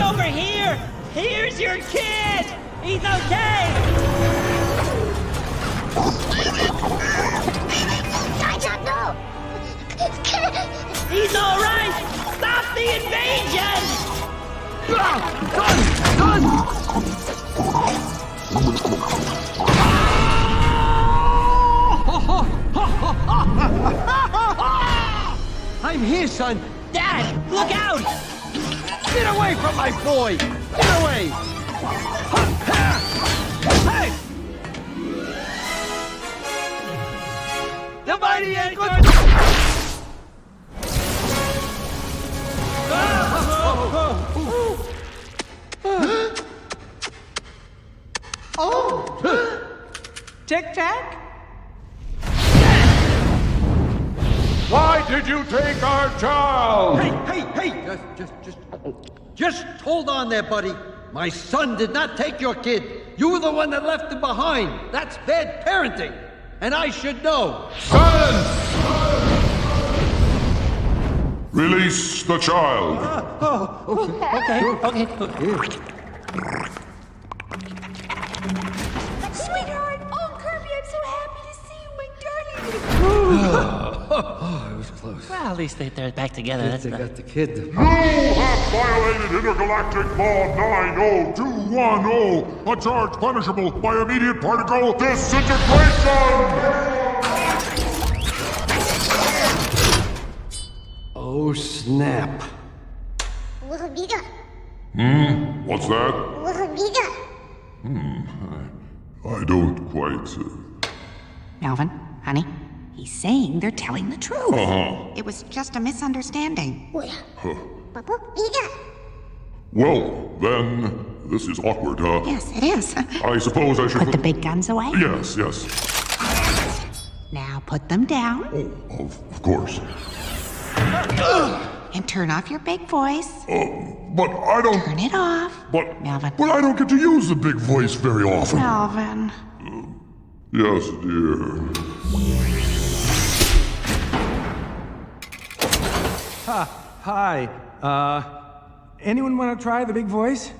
over here! Here's your kid! He's okay! I don't know! He's alright! Stop the invasion! I'm here, son. Dad, look out! Get away from my boy! Get away! Hey! The mighty and good... Tic-tac? Why did you take our child? Hey! Just hold on there, buddy. My son did not take your kid. You were the one that left him behind. That's bad parenting. And I should know. Silence! Release the child. Okay. Sweetheart! Oh, Kirby, I'm so happy to see you, my darling. It was close. Well, at least they're back together. That's They got the kid. You have violated Intergalactic Law 90210, a charge punishable by immediate particle disintegration! Oh, snap. What's that? I don't quite... Melvin, honey, he's saying they're telling the truth. Uh-huh. It was just a misunderstanding. Well, then, this is awkward, huh? Yes, it is. I suppose I should... Put the big guns away. Yes. Now put them down Oh, of course. and turn off your big voice. But I don't... Turn it off. But... Melvin. But I don't get to use the big voice very often. Melvin. Yes, dear. Hi. Anyone want to try the big voice?